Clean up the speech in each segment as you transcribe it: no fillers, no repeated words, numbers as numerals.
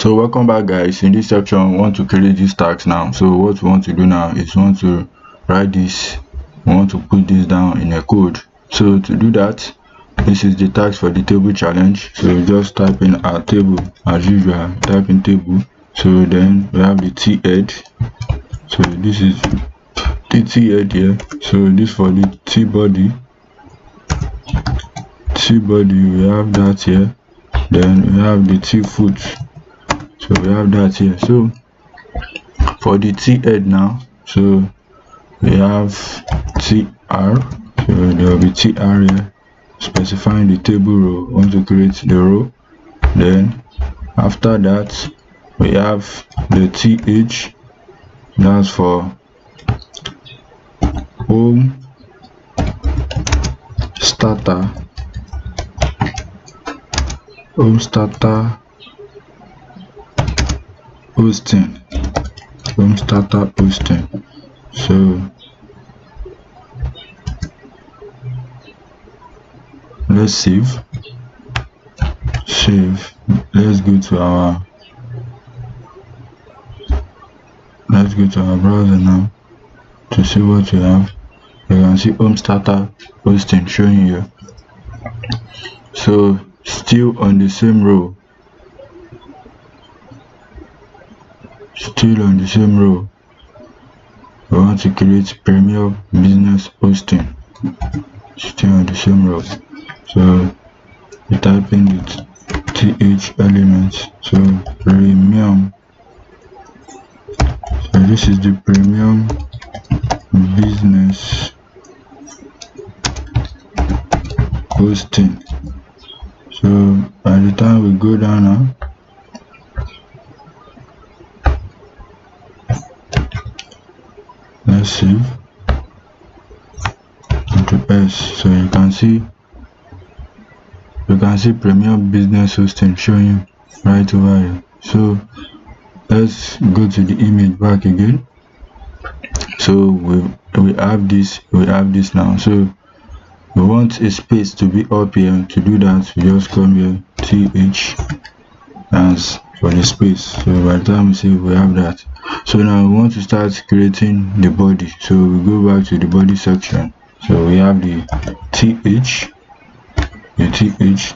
So welcome back, guys. In this section we want to create this tax now. So what we want to do now is we want to write this, we want to put this down in a code. So to do that, this is the tax for the table challenge. So just type in our table as usual, type in table. So then we have the t head. So this is the t head here. So this for the t body, we have that here. Then we have the t foot, so we have that here. So for the t head now, so we have tr, so there will be tr here, specifying the table row. We want to create the row. Then after that we have the th, that's for home starter, hosting, so let's save. Let's go to our browser now to see what we have. You can see home starter hosting showing here. So still on the same row, we want to create Premier Business Hosting, still on the same row. So we type in the th elements, so premium. So this is the Premium Business Hosting. So by the time we go down now, let's save, Ctrl S. So you can see Premium Business Hosting showing right over here. So let's go to the image back again. So we have this now. So we want a space to be up here. To do that, we just come here, th as for the space. So by the time we see, we have that. So now we want to start creating the body. So we go back to the body section. So we have the th,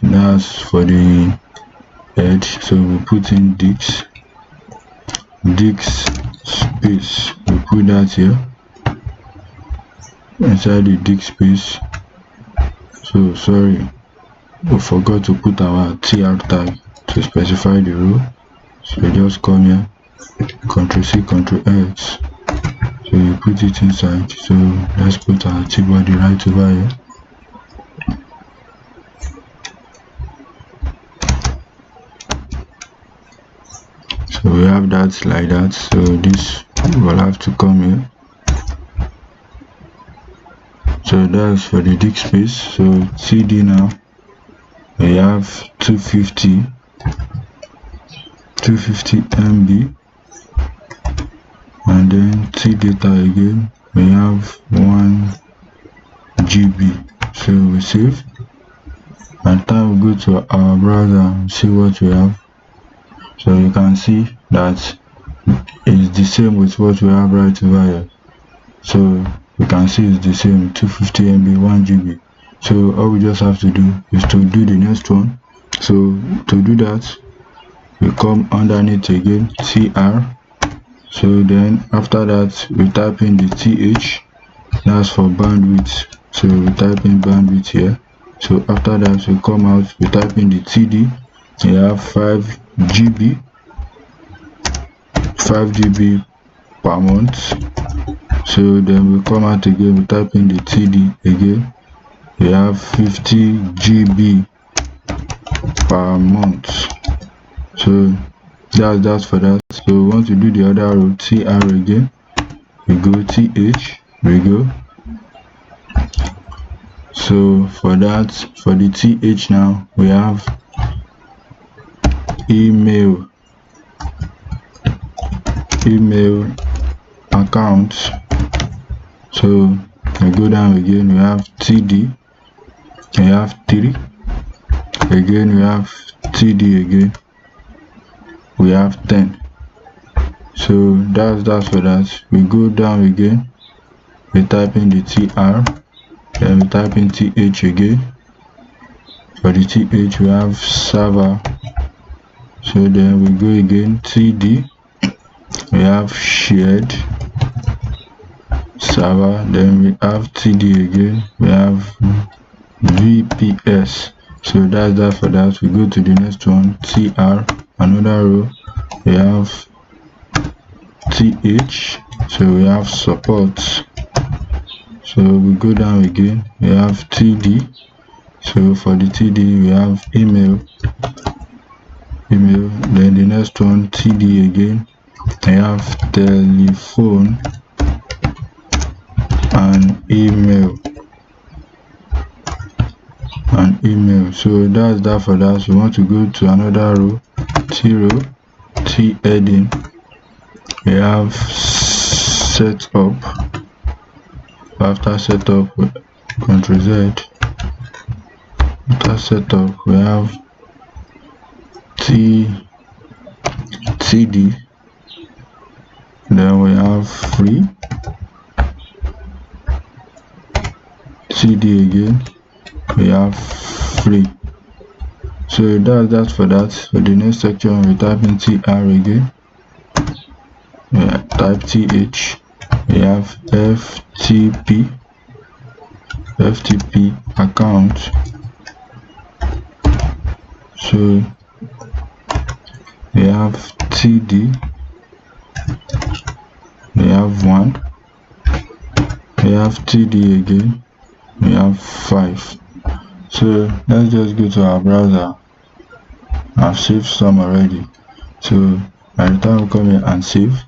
that's for the head. So we put in Dix space, we put that here inside the Dix space. So sorry, we forgot to put our tr tag to specify the row. So just come here, Ctrl C, Ctrl X, so you put it inside. So let's put our t body right over here. So we have that like that. So this will have to come here. So that's for the disk space. So CD now we have 250 MB, and then T data again we have 1 GB. So we save. By the time we go to our browser and see what we have, so you can see that it's the same with what we have right over here. So you can see it's the same, 250 MB, 1 GB. So all we just have to do is to do the next one. So to do that, we come underneath again, TR. So then after that we type in the TH, that's for bandwidth. So we type in bandwidth here. So after that we come out, we type in the TD. We have 5 GB per month. So then we come out again, we type in the TD again. We have 50 GB per month. So that's for that. So we want to do the other row, TR again. We go TH, we go. So for that, for the TH now, we have email account. So I go down again, we have TD, we have 3 again, we have TD again. we have 10. So that's for that. We go down again, we type in the TR, then we type in TH again. For the TH we have server, so then we go again, TD, we have shared server, then we have TD again, we have VPS. So that's that for that. We go to the next one, TR, another row, we have TH, so we have support. So we go down again, we have TD, so for the TD we have email, then the next one, TD again, I have telephone and email. So that's that for that. So we want to go to another row, T heading, we have setup. After setup, Ctrl Z. After setup, we have TD, then we have free, TD again, we have free. So that's for that. For the next section, we type in TR again, we type TH, we have FTP account. So we have TD, we have 1, we have TD again, we have 5. So let's just go to our browser. I've saved some already, so by the time we come here and save,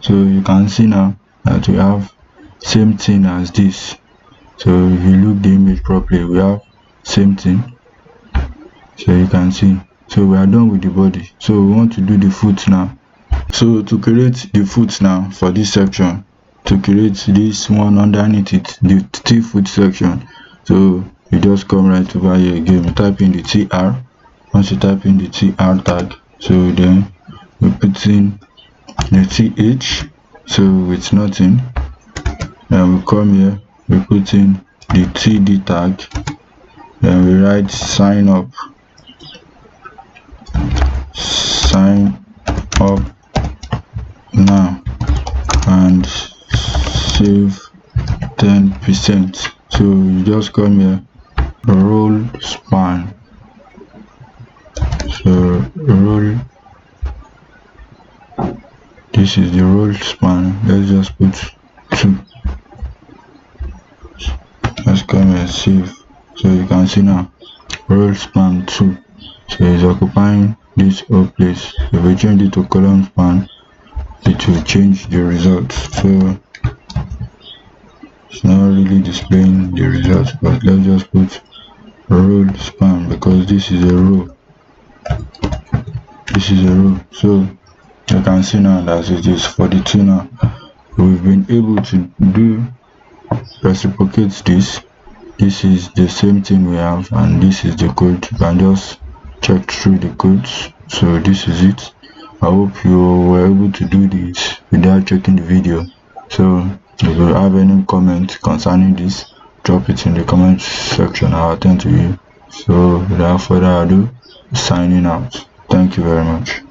so you can see now that we have same thing as this. So if you look the image properly, we have same thing, so you can see. So we are done with the body, so we want to do the foot now. So to create the foot now for this section, to create this one underneath it, the T foot section, so you just come right over here again, you type in the TR. Once you type in the TR tag, so then we put in the TH, so it's nothing, then we come here, we put in the TD tag, then we write sign up now, and save 10%. So you just come here, roll span, so this is the roll span, let's just put 2. Let's come and save. So you can see now, roll span 2, so it's occupying this whole place. If we change it to column span, it will change the results. So it's not really displaying the results, but let's just put roll span because this is a row. So you can see now that it is 42 now. We've been able to do reciprocate this. This is the same thing we have, and this is the code. You can just check through the codes. So this is it. I hope you were able to do this without checking the video. So if you have any comment concerning this, drop it in the comment section. I'll attend to you. So without further ado, signing out. Thank you very much.